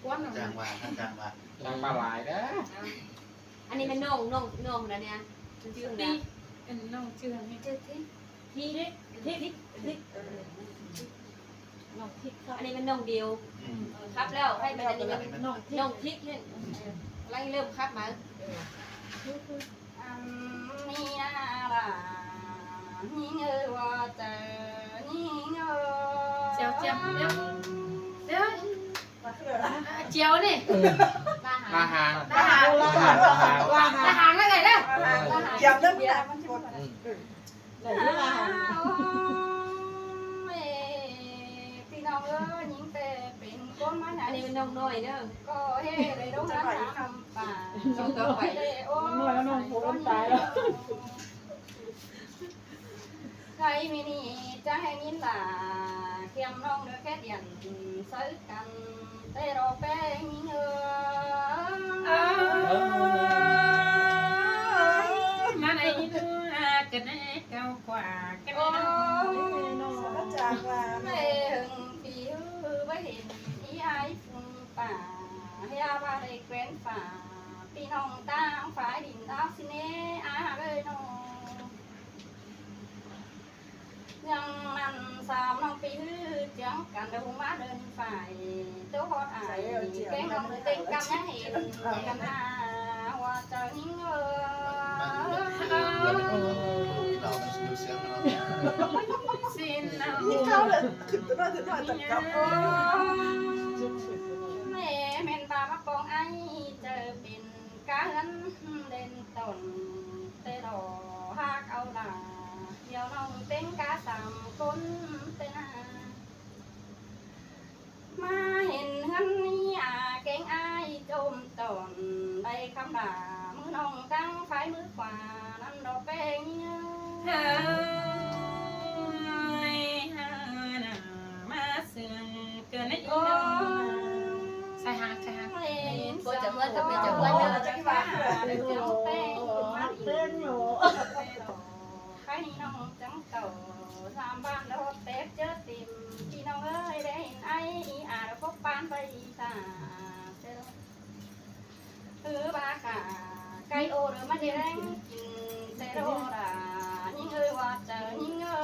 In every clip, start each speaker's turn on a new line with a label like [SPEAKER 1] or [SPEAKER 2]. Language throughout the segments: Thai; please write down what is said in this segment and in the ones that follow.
[SPEAKER 1] ก้อน
[SPEAKER 2] จางว่าจางปลาไหลนะ
[SPEAKER 3] อันนี้มันน่องนะเนี่ยมันชื่ออะไร
[SPEAKER 1] อันน้องชื่ออะไรชื่อที่น้องทิพย์ครับ
[SPEAKER 3] อันนี้มันน่องเดียวครับแล้วให้มันอันนี้มันน่องทิพย์เนี่ยไล่เริ่มครับมานี่ล่ะนี่เงยว่าเจอนี่เงย
[SPEAKER 1] เจียวเจียวนี่
[SPEAKER 2] ลาหาง
[SPEAKER 3] ทหารแล้วไงล่ะ
[SPEAKER 4] เกี่ยวเรื่อง
[SPEAKER 3] เดี๋ยว
[SPEAKER 4] มันกด
[SPEAKER 3] พี่น้องยิงแต่เป็นก้นมันอันนี้มันน้องน้อยเด้อก็เฮ้เลยต้องรักษาคำป่าต้องต่อไปโอ้น้องผมตายแล้วใครมีนี่จะให้ยินล่ะเขียมน้องเด้อแค่เดียนซื้อกันแต่รอแป้งเงือ
[SPEAKER 1] มันไอ้ดูกันไอ้เก่ากว่ากัน
[SPEAKER 3] โอ้
[SPEAKER 4] จากว่า
[SPEAKER 3] ไม่หึงผิวไม่เห็นอีไอฝุ่นป่าให้อาว่าได้แกวนฝ่าพี่น้องต่างฝ่ายดินดาวสิเนอาเลยน้องยังมันสาวน้องปีเจียงกันเดินมาเดินฝ่ายเจ้าฮอดอายแกงน้องเต็งกำยังเห็นกันหาว่าจะยิ่ง
[SPEAKER 2] เราดูเสียงเรา
[SPEAKER 1] สินเอา
[SPEAKER 4] ยิ่งเข้าเลยขึ้นตัวถึงหน่อยจับกับ
[SPEAKER 3] แม่เมนบามาปองไอเจอเป็นการเล่นตนเตรอหากเอาด่าเดี๋ยวน้องเป็นกาสามคนเตนามาเห็นเฮือนนี้เก่งไอจมตนได้คำด่ามือน้องตั้งไฟมือขวานั่นดอกแป้งเงา
[SPEAKER 1] เฮ้ยมาเสื่อมเกินไอ้อีน้องใส่หาง
[SPEAKER 3] ก็จะเมื่อจะเป็นจะเมื่อเดินจะว่าเป็นจังเต้มาอีกใครน้องจังเต่าสามบ้านแล้วเต๊กเจอติมพี่น้องเอ้ยได้เห็นไอ้อาพบปานไปตาบ้าค่ะไก่โอหรือมันจะแรงกินแต่โดด่ายิ่งเอ้ยว่าเจอยิ่งเอ้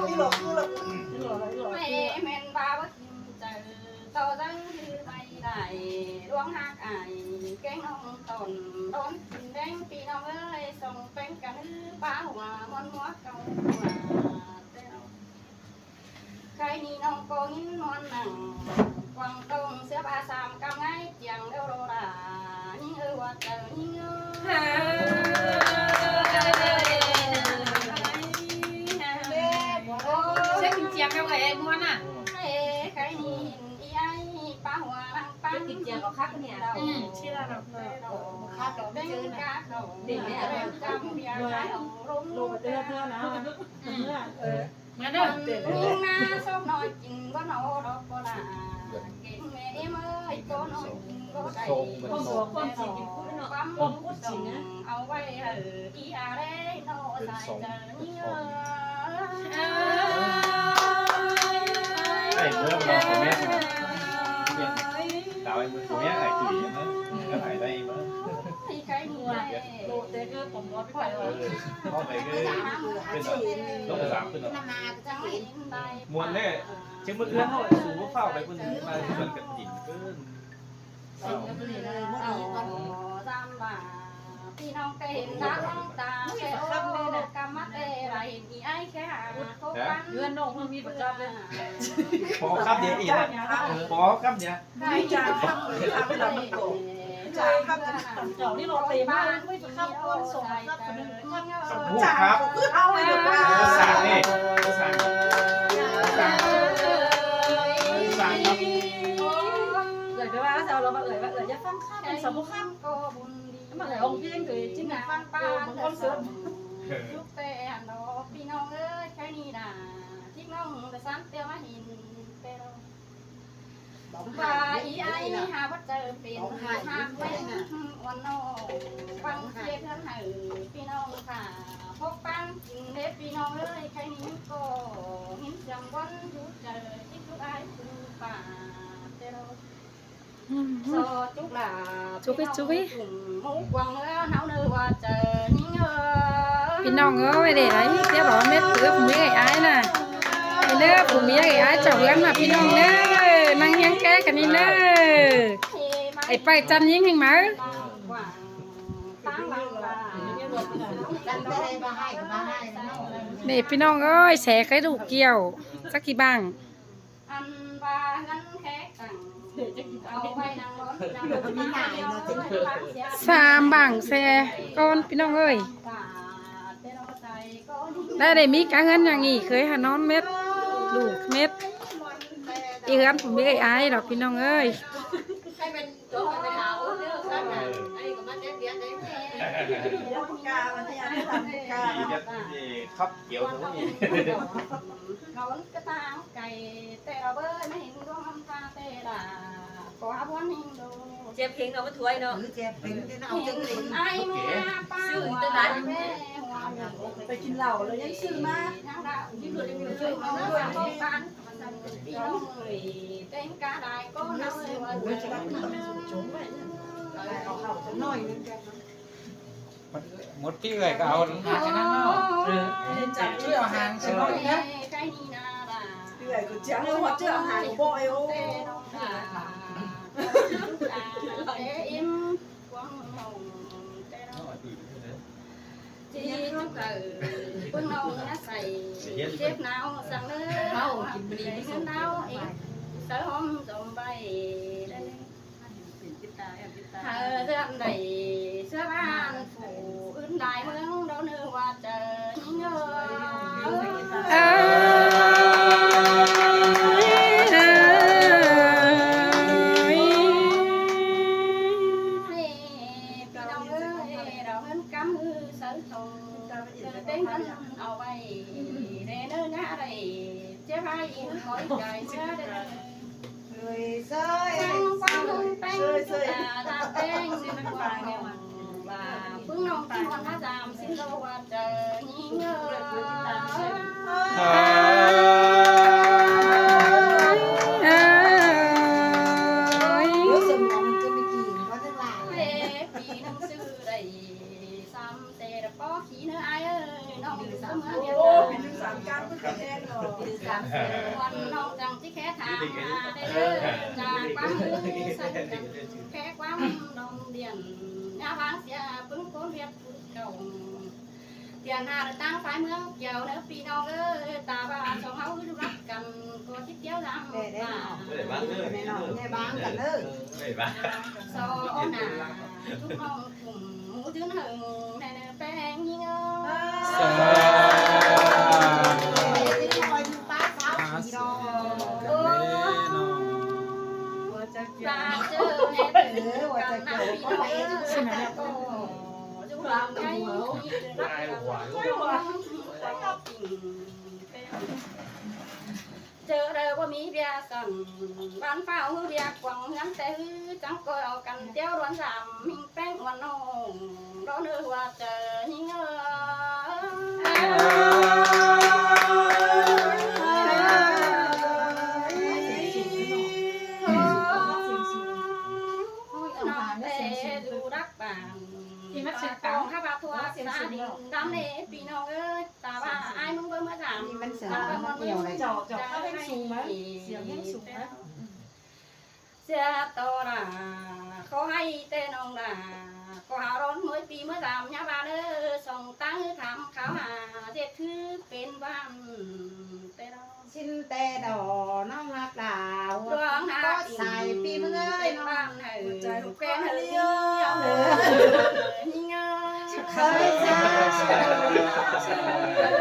[SPEAKER 4] อีหลอกคือหลอก
[SPEAKER 3] ไม่เมนบาว่ากินเจอโตจังคือไม่ได้ดวงหักอายแกงน้องตนโดนกินแดงพี่น้องเอ้ยส่งเป็นกันป้าหัวมันหัวเก่าหัวใครนี่น้องโกงินนวลหนังกวางตรงเสื้อผ้าสามกำไงเจียงเดวโรดายิ่งเอ้ยว่าเจอยิ่งเอ้
[SPEAKER 1] เช็คเจียงกันเลยม้วนอ่ะ
[SPEAKER 3] ใครนี่เห็นอีไอป้าหัวนังป้ากินเจียงกับคักเนี่ยเรา
[SPEAKER 1] ชื่ออะไร
[SPEAKER 3] ข้าดอกเด้งกาเขาเด็กเนี่ยจำเบียร์ขายของรุ่ง
[SPEAKER 4] ลูกเตือนเพื่อนนะ
[SPEAKER 1] มาเด้อ
[SPEAKER 3] ยิงนาชอบน้อยกินก็นอดอกก็ลาเก่งแม่เอ้ยก็น้อยกินก็ได้ความจริงกินกุ้งเนาะความกุ้งจริงนะเอาไว้อีอาเร่โนใส่เจอนี่
[SPEAKER 2] ไอ้เมื่อเราผมแม่ดาวไอ้มือผมแม่ไอ้ตุ๋ยมั้งก็หายได้มั้ง
[SPEAKER 3] ใครมัว
[SPEAKER 1] โลเตก็ผมว่าพี่ไปเลย
[SPEAKER 2] เข้าไปก็เป็นต้องสามขึ้นหรอมวนแน่เชื่อมือเอื้อนเขาสูงเฝ้าไปคนมาเหมือนกับหินเกิน
[SPEAKER 3] ตามบ่าพี่น้องเต้นตาน้องตาแก่โอ้กำมัดเต้ไรมีไอ้แค่หาโคกัน
[SPEAKER 1] เงินน้องมันมีประจำเลย
[SPEAKER 2] พอครับเดี๋ยวอีกนะพอครับเนี่ย
[SPEAKER 3] ใครจะทำหรือทำไม่ได้จ่ายครับ
[SPEAKER 1] เจ้านี่เราเตะมากไม่จะเข้าก้นส่งครับคนนึง
[SPEAKER 2] สมบูรณ์ครับ
[SPEAKER 4] เอาเลย
[SPEAKER 2] ภาษานี่ภาษาภาษาครับ
[SPEAKER 1] เอ่ยไปว่าเจ้าเรามาเอ่ยว่าจะฟังข้ามเป็นสมบูรณ์ข้าม
[SPEAKER 3] ก็บุญดี
[SPEAKER 1] มาเอ่ยองค์เพียงตัวจริงนะ
[SPEAKER 3] ฟังป้า
[SPEAKER 1] บางคนเสือ
[SPEAKER 3] ลูกเตะดอกพี่น้องเอ้ยแค่นี้ด่าที่น้องแต่ซ้ำเตียวมาหินเตะป่าอีไอหาว่าเจอเป็นหาเป็นวันโนฟังเสียงท่านให้พี่น้องค่ะพบปันกินเด็ดพี่น้อง น้องเอ้ยใครนี้ก็หินจังวันอยู่เจอที่ทุกไอ้คือป่าเตโรโซจุกหลาหมูกวางเนื้อหนาวเนื้อว่าเจอยิ่ง
[SPEAKER 5] พี่น้องเอ้ยđể đấy tiếp đó mét cửa phụ mỹ ái nè đi nữa phụ mỹ ái chồng lắm màพี่น้องเด้อนั่งยังแก้กันนี่เด้อไอ้ไปจันยิงให้มานี่พี่น้องเอ้ยแสกให้ดูเกี่ยวสักกี่บ้าง3 bảng xe conพี่น้องเอ้ยได้มีการเงินอย่างงี้เคยหานอนเม็ดลูกเม็ดอีเฮือนผมมีไอ้ไอ้ดอกพี่น้องเอ้ย
[SPEAKER 2] ครับเกี่ยวทั้งนี้
[SPEAKER 3] เราก็ตามไก่แต่เราเบ้ไม่เห็นดวงตาแต่ละก็หาวันหิงดู
[SPEAKER 1] เจ็บเพลงเราไม่ถวยเนาะ
[SPEAKER 3] เห็นไอ้แม่ป้าหัวแม่หัว
[SPEAKER 4] ไปกินเหล้าแล้วยังซื้อมา
[SPEAKER 3] ยังดาวยิ่งหลุดยิ่งช่วยมาด้วยบ้านพี่น้องเลยเต้นกาได้ก็น้ำเลยว่าจะรักมันจุ่มไปเอาเข้าจะน้อยนึงกัน
[SPEAKER 6] หมดที่เลยก็เอาหาชนะเนาะจับช่วยเอาหางใช่ไหมนะ
[SPEAKER 3] ใครนี่นาล่ะ
[SPEAKER 4] พี่ใหญ่ก็จังเลยว่าเจ้าหางบ่อยโอ้
[SPEAKER 3] เต้น้องล่ะเต้อิ่มกวางหงเต้น้องจีจุกเอ๋ปึ้งน้องนะใส่เจ็บหนาวสั่งเลยเอากินบรีไม่หนาวเองเสือหอมจมใบได้เธอเรื่องใดเสื้อบ้านฝูอื่นได้เมืองเราเนื้อว่าเจอเงเราเงินกำมือเสือทงเต้นมันเอาไว้เรเนื้อหน้าไรเจ้าพายอินหอยไก่เชื่อได้
[SPEAKER 4] เลยเซย
[SPEAKER 3] quang tung ta tên xin quang nghèo và phương nông kim quan đã giảm xin đâu qua trời nhí nhớ vì nông sư đầy xăm tê đã có khí nữa ai ơi nông sớm hơn nhiều
[SPEAKER 4] เป็นถึง3การก็แน่นอน
[SPEAKER 3] วันนองจังที่แค่ทางได้เด้อจากความมือสั่นกันแค่ความดมเดียนยาบางเสียปึ้งโคนเรียบเก่าเตียนหาตั้งฝ่ายเมืองเกี่ยวเนื้อปีน้องเอ้ยตาบ้านสองเฮาดูรักกันก็คิดเดียวดำตา
[SPEAKER 4] แน่นอนแน่บ้างกันเลย
[SPEAKER 3] ซอหนาทุกห้องกลุ่มหมูจื้นหึงแน่แป้งยิงเอ้ตาเจอแน่ถือกันหน้าพี่น้องเอ้ยก็จุฬาไงเจอเราว่ามีเบียร์สั่งบ้านเฝ้าเบียร์กวางงั้นแต่จังก็เอากันเตี้ยวร้อนรำมิงแป้งวันนองร้อนเนื้อว่าเจอหิงเอ้ดูรักบางที่มัดเช็ดกองข้าบาทัวเสียสาดิ่งดำเนปีน้องเอ้ยตาว่าไอ้มึงเบิ่งมาถามมันเสียมันเกี่ยวอะไรจอกเข้าไปสูงไหมเสียงยังสูงนะเสียตัวน่ะเขาให้เต้น้องน่ะก็หาร้อนเมื่อปีเมื่อถามยาบาเด้อส่งตั้งถามเขาหาเจ็ดคือเป็นบ้านเต้น้อง
[SPEAKER 7] xin tê đồ nó ngạc đào có xài phim ơi nó
[SPEAKER 3] quen hơi
[SPEAKER 7] khơi ra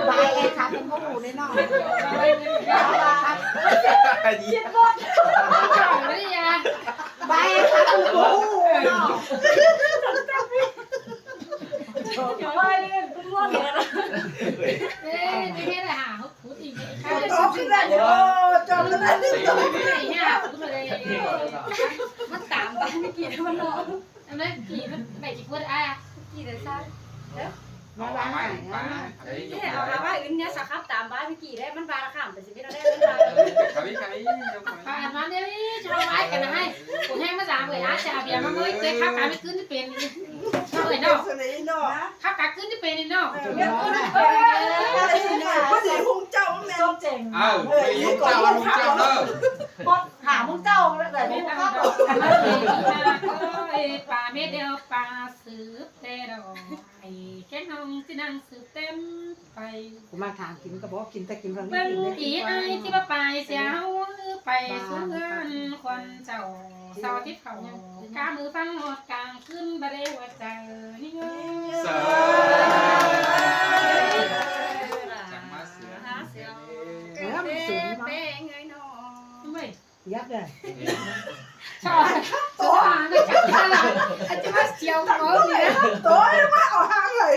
[SPEAKER 7] bài em khám em có đủ đấy nó bài em khám em có đủ nó
[SPEAKER 1] trời ơi cũng ngon vậy đó
[SPEAKER 5] Ê, như thế là hả? Hút thì
[SPEAKER 4] có cái này cho nó lên đi
[SPEAKER 5] này nha, hút rồi đây. Mất tạm vào cái kia nó nó. Em nói gì mất mày chỉ quên ai à? Gì là sao?
[SPEAKER 7] nó bán này
[SPEAKER 3] thế nào là ba เนี่ยสักครับตามบ้านเมื่อกี้ได้มันบาราข้ามแต่สิไม่ได้มันบา
[SPEAKER 5] ผ่านมาเดี๋ยวนี้ชาวไว้กันนะให้ผมแห้งมา3เลยจะเบียร์มาเมื่อเคยขับการไม่ขึ้นที่เป็นชาวเนาะ
[SPEAKER 4] สนิทเนาะ
[SPEAKER 5] ขับการขึ้นที่เป็นเนาะ
[SPEAKER 4] ก็สิหุ้มเจ้าแม่ส้มเจ๋ง
[SPEAKER 6] อ้าวไปยุ่งเจ้าเด้อ
[SPEAKER 4] กดหามึงเจ้าแล้วแต่ไม่เข้า
[SPEAKER 5] ป่าเม็ดเดียวป่าสืบแต่ดอกไอ้แค่น้องที่นั่งสืบเต็มไป
[SPEAKER 7] กูมาถามกินก็บอกกินแต่กินคนนี้
[SPEAKER 5] เบิ่ง
[SPEAKER 7] กินได้
[SPEAKER 5] อีไอที่ว่าไปเสียเฮาไปสู่เฮือนควันเจ้าเสาร์อาทิตย์เขากามือฟังหอดกลางขึ้นบ่ได้ว่าเจอนี่เง
[SPEAKER 6] เสือ
[SPEAKER 3] จังมาเสือหาเสือ
[SPEAKER 7] มันสูง
[SPEAKER 3] เป้งไงน้อง
[SPEAKER 5] เว้ย
[SPEAKER 7] ยับเลย
[SPEAKER 5] ชอบตัวไม่จับได้อาจจะมาเสียวเขานี่นะ
[SPEAKER 4] ตัวมาเอาหางเลย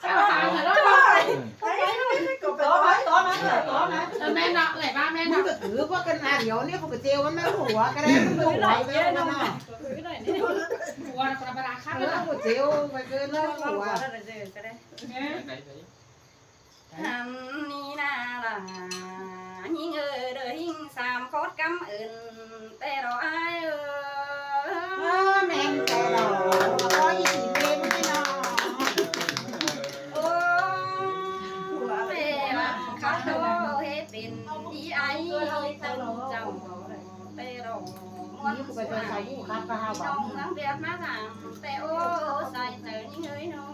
[SPEAKER 5] ชอบหางเหรอ
[SPEAKER 4] ไอ้ไม่ก็ไปตัวนั้นตัวนั้น
[SPEAKER 5] แม่เนาะเลยบ้าแม่
[SPEAKER 7] มึง
[SPEAKER 5] เนาะ
[SPEAKER 7] ก็ถือพวกกันเดี๋ยวนี้พวกเจียวมันไม่หัวก็ได้มันหัวไปแล้วเนาะ
[SPEAKER 5] หัวคนละราคา
[SPEAKER 7] เอ
[SPEAKER 5] เนาะ
[SPEAKER 7] อพวกเจียวไปเกินแล้วหัว
[SPEAKER 3] หันนี่นาล่ะหิงเด้อหิงสามโคตรกำอื่นแต่เราอาย
[SPEAKER 7] แม่งแต่เราขอยี่สิบเป็นพี่น้อง
[SPEAKER 3] โอ้เป้ละเขาโตเฮ็ดเป็นอีไอตั้งเจ้าเป้เราม้วน
[SPEAKER 7] นี่กู
[SPEAKER 3] ส
[SPEAKER 7] ไป
[SPEAKER 3] วย
[SPEAKER 7] เป็นสาวผู้ค้าข้าว
[SPEAKER 3] น้
[SPEAKER 7] บ้า
[SPEAKER 3] องทั้งเบียดมาถามแต่โอ้ใส่เตอนี่เฮ้ยน้อง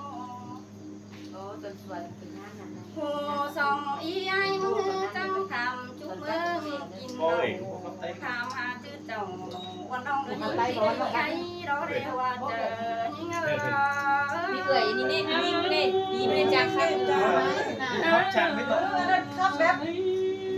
[SPEAKER 3] หัวสองอีไอมือจังทำจุกมือกินทำหาจืดเจ้าวันน้องเดินไปไอ้รอเร็วว่าเจอยิ่งเออ
[SPEAKER 1] มีเกยนี่นี่นี่นี่นี่ไม่ได้จังค่ะ
[SPEAKER 2] ครับช่างไม่ต้อง
[SPEAKER 4] ครับแบบเ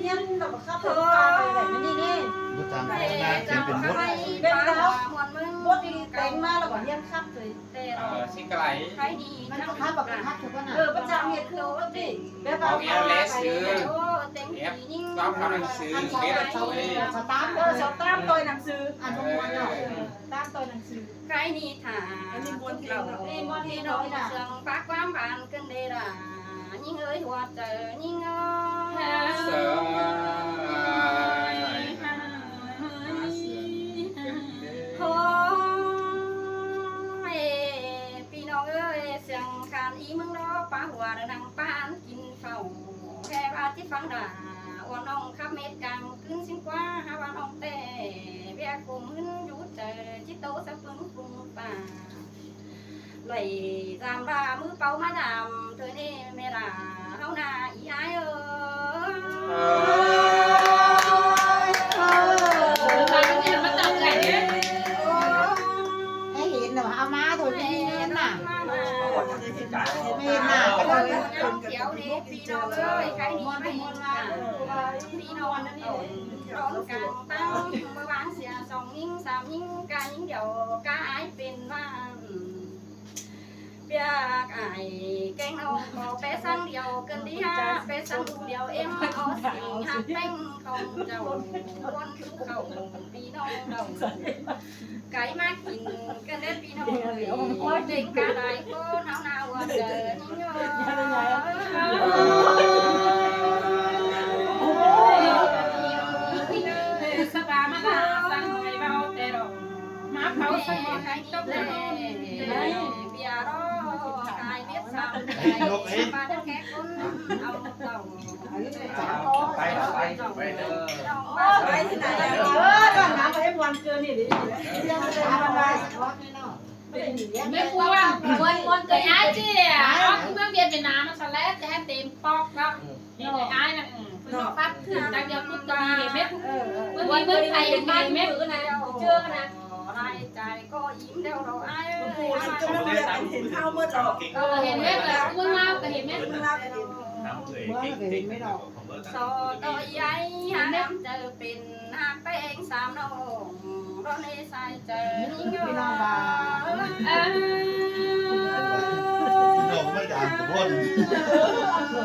[SPEAKER 4] งี้ยแบบครับแบบอะไรนี่นี่
[SPEAKER 8] ดูตาม
[SPEAKER 3] ไป
[SPEAKER 8] ข้างหน้าเขียนเป็นมด
[SPEAKER 3] เป็นแล้วมวนมึง
[SPEAKER 4] บดดีเต็งมาแล้วก็เงี้ยครับเลย
[SPEAKER 3] แต่เรา
[SPEAKER 6] ชิกไก่
[SPEAKER 3] ใครดี
[SPEAKER 7] มันก็ค้าแบบค้าถูกป่ะน่ะ
[SPEAKER 4] ประจำเหตุคือว่าดิแบบ
[SPEAKER 6] เอาเอลเลสซื้อ
[SPEAKER 3] โอ้เต็มยิ่ง
[SPEAKER 6] ต้องทำหนังสือเม็ดช่วย
[SPEAKER 7] สตาร์ท
[SPEAKER 4] สตามตัวหนังสือ
[SPEAKER 7] อ่านทุกวันเนาะ
[SPEAKER 4] ตามตัวหนังสือ
[SPEAKER 3] ใครนี่ถาเราที่น้องเสียงปากความบานกันเดร่ายิ่งเอ้ยหัวเจอยิ่งเอ้ย
[SPEAKER 6] เสือ
[SPEAKER 3] โอ้ยพี่น้องเอ้ยเสียงคานอีมึงรอป้าหัวนังปานกินเฝ้าแค่ว่าที่ฟังด่าว่าน้องขับเม็ดกลางขึ้นสิงกว่าหาว่าน้องแต่เบียกุมหึนอยู่เจอจิตโตสะพึงปรุงป่าไหลตามรามือเป่ามาดำเธอนี่เมล่าเฮาหน้าอีอ้ายเอ้ย
[SPEAKER 5] มาเรียนมาตัดไก่เนี่ย
[SPEAKER 7] ให้เห็นเนาะเอามาถูกไม่เห็นน่ะ
[SPEAKER 3] ไม่
[SPEAKER 7] ไม่เห็นน่ะก็เลย
[SPEAKER 3] เขียวนี่พี่น้องเอ้ยใครนี่ไม่มาพี่น้องนั่นนี่ร้อนกลางตั้งเมื่อวานเสียสองยิ่งสามยิ่งกายิ่งเดียวกาไอเป็นบ้านเบียกไอแกงเอาขอไปสั่งเดียวกันดีฮะไปสั่งเดียวเอ็มเอาสิ่งหักแป้งของเจ้าวันเขาพี่น้องเราไก่มากินกันได้พี่น้องเลยเด็กกาได้ก็หนาวหนาววันเดินยิ่ง
[SPEAKER 5] สบายมาลาสั่งให้เบาแต่ดอกมาเผาสั่งให้จบเลย
[SPEAKER 3] เบียร์รอกายเบียดสามมาได้แค่คนเอาเต่า
[SPEAKER 2] ไปไปเด้อ
[SPEAKER 4] ไปที่ไหนตอนน้ำไปให้วันเกินนี่ดิเรื่องอะไร
[SPEAKER 5] ไม่ควรควรเกิดไอ้เจี๊ยเอาคือเมื่อเวียนเป็นน้ำมันสแลดจะให้เต็มปอกแล้วนี่เลยไอ้น่ะฟัดขึ้นดังเดียวพูดก็มีเม็ดเมื่อเมื่อไทยเม็ดนะเชื่อนะ
[SPEAKER 3] รายใจก็ยิ้มเดียวเราไอ้
[SPEAKER 4] พูดก็ไม่ได้เห็นข้าวเมื่อเรา
[SPEAKER 5] เห็นเม็ดเลยเมื่อเล่าก็เห็นเม็ด
[SPEAKER 2] น้ำเลยเก่งของเบิร์ด
[SPEAKER 3] สอต่อใหญ่หาน้ำเจอเป็นหักแป้งสามน้องรอในสายเจอยิ่งเงา
[SPEAKER 8] พี่น้องไม่ด่าผมพ่อดี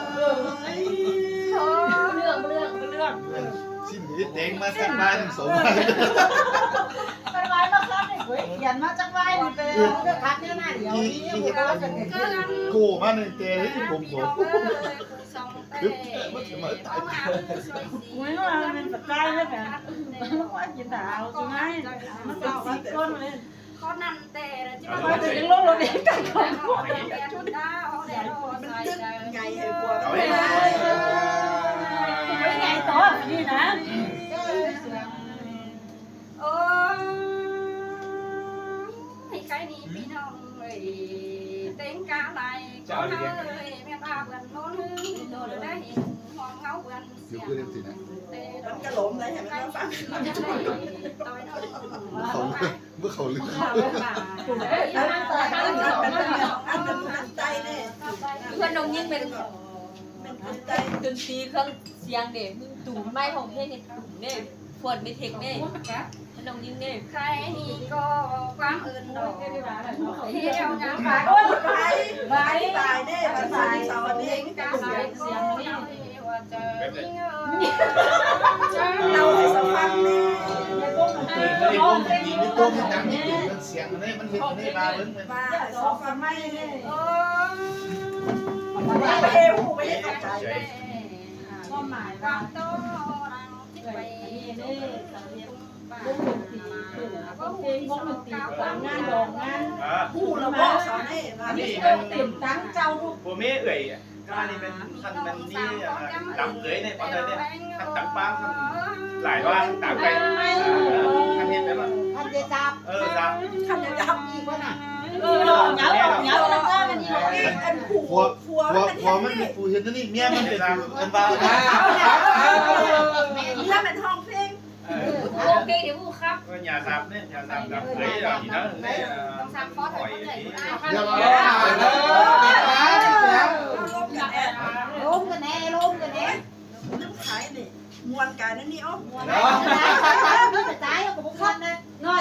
[SPEAKER 5] เรื่อง
[SPEAKER 8] ชิ้นนี้เด้งมาจากบ้านสมบัติ
[SPEAKER 4] ไปไว้มาครับเฮ้ยยันมาจากไว้นี่เป็น
[SPEAKER 7] พักเนี่ยน่าเดี๋ยวนี้พวกเราจะเห็น
[SPEAKER 8] กูมาหนึ่งเตะให้ผม
[SPEAKER 3] พี่
[SPEAKER 8] บอ
[SPEAKER 3] น้อก งสอง
[SPEAKER 4] ไม่ว่ามันปัจจัยเลยแกมันว่ากินแต่เอาใช่ไหมมันเป็นสีก้นเลย
[SPEAKER 3] เขานั่นแต่จะมา
[SPEAKER 4] ว่าจะยังลงเราเด็กกันก่อน
[SPEAKER 3] ชุดดาวเดี๋ยวใส่ใจ
[SPEAKER 7] ไงไอ้บัว
[SPEAKER 8] เอา
[SPEAKER 4] ไม่ไงต่อนี่นะ
[SPEAKER 3] โอ้ให้ใครนี่พี่น้องเลยเต็งกาไหนก็เลยแม่ตาเบิ่นโน้นโดนได้เห็นห้องเงาเบิ่น
[SPEAKER 8] อยู่
[SPEAKER 3] เสียง
[SPEAKER 8] คือเรื่องสินะ
[SPEAKER 7] มันกระหล่มเลยเห็นไหมฟัง
[SPEAKER 3] ต่อยน้อง
[SPEAKER 8] เขาเมื่อเขาลืม
[SPEAKER 7] ใจเนี่ย
[SPEAKER 9] เพื่อนน้องยิ่งเป็น
[SPEAKER 7] เป็นใจ
[SPEAKER 9] ดนตรีเครื่องเสียงเด็กตุ่มไม้ของเพลงเนี่ยตุ่มเนี่ยฝนไม่เทคเนี่ยน้องยิ่งเนี่ย
[SPEAKER 3] ใครนี่ก็ความอื่นดอกเที่ยวงาน
[SPEAKER 7] บาย
[SPEAKER 3] โอ้ย
[SPEAKER 7] บายบายบายเนี่ยบายเสาร์นี้
[SPEAKER 3] กาไหนก็ว่าจะมี
[SPEAKER 7] เราให้สัมพันธ์เนี่ย
[SPEAKER 8] ดีไม่ต้มมันดังนี่มันเสียงมันนี่มันเห็นมันนี่มาเบิ้งมัน
[SPEAKER 7] มาสองฟันไม่เนี่ย
[SPEAKER 3] โอ้
[SPEAKER 7] ไม่เอวไม่ได้เข้าใจ
[SPEAKER 4] ความหมาย
[SPEAKER 3] ควา
[SPEAKER 4] ว่าม
[SPEAKER 3] โตรังที่ไป
[SPEAKER 4] นี่วงดนตรีเพลงวงดนตรีงานดองงาน
[SPEAKER 7] คู่เราบอกสอนให้มา
[SPEAKER 4] นี่เป็นตั้งเจ้าลูก
[SPEAKER 2] ผมไม่เอ่ยก็นี่เป็นท่านมันนี่ดำเกยในตอนนั้นเนี่ยท่านตักป้างท่านหลายว่าตากไปท่านเห็นไหมว่า
[SPEAKER 7] ท่านจะจับ
[SPEAKER 2] จับ
[SPEAKER 7] ท่านจะจับอีกวะน่ะ
[SPEAKER 4] เหงาแล้วก็มันอยู่
[SPEAKER 7] อันผัวผัว
[SPEAKER 8] พอมันเป็นผู้เห็นนี่เมียมันเป็นเป็นบ้า
[SPEAKER 7] ถ้าเป็นห้องเพลง
[SPEAKER 9] โอเคเดี๋ยวกูครับ
[SPEAKER 2] ก็nhà sạp đấy nhà sạp đập đấy là gì đó đấy
[SPEAKER 3] ต้องสามข้อถ่ายคนเลยได้
[SPEAKER 6] เดี๋ยวเรา
[SPEAKER 7] ล้มกันแน่ล้มกันแน่ล้มกันแน่น้ำขายนี่มวนกันนั่นนี่อ๋อมวนใจกับพวกท่านนะ
[SPEAKER 4] น้อย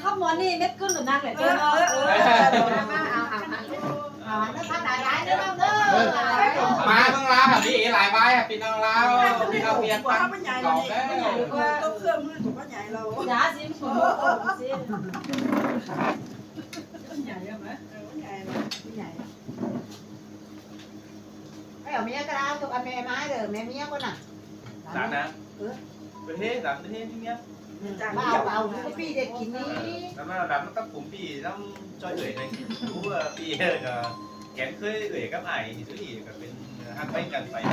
[SPEAKER 4] ข้าวหมอนี่เม็ดขึ้นหรือนั่งเลยเจ้าเนาะ
[SPEAKER 7] แล้วท่านหลายร้ายเด้อเด้อ
[SPEAKER 6] มาเพิ่งลาแบบนี้หลายใบพี่น้องเราพี่น้องเพียร
[SPEAKER 7] ว่า
[SPEAKER 6] ตั้ง
[SPEAKER 7] มันใหญ่
[SPEAKER 6] ก
[SPEAKER 7] เล
[SPEAKER 6] ล่อง
[SPEAKER 7] ย
[SPEAKER 6] ได้
[SPEAKER 7] ว่าต้องเครื่องมือถูกว่าใหญ่เรา
[SPEAKER 4] อย่าสิผมสิใหญ่ไหม
[SPEAKER 7] ใหญ่ใหญ่ไม่เอาเมียก็ได้ถูกเอาแม่ไม้เด้อแม่เมียคนน่ะ
[SPEAKER 2] đạn nè về thế đạn về thế chứ nhé
[SPEAKER 7] เอาทุกปีเด็กกินนี่
[SPEAKER 2] làm nào đạn nó tắt cũng vì nó cho gửi này cú vì kén khơi gửi các ải thì thứ gì cả bên hàng bên cần phải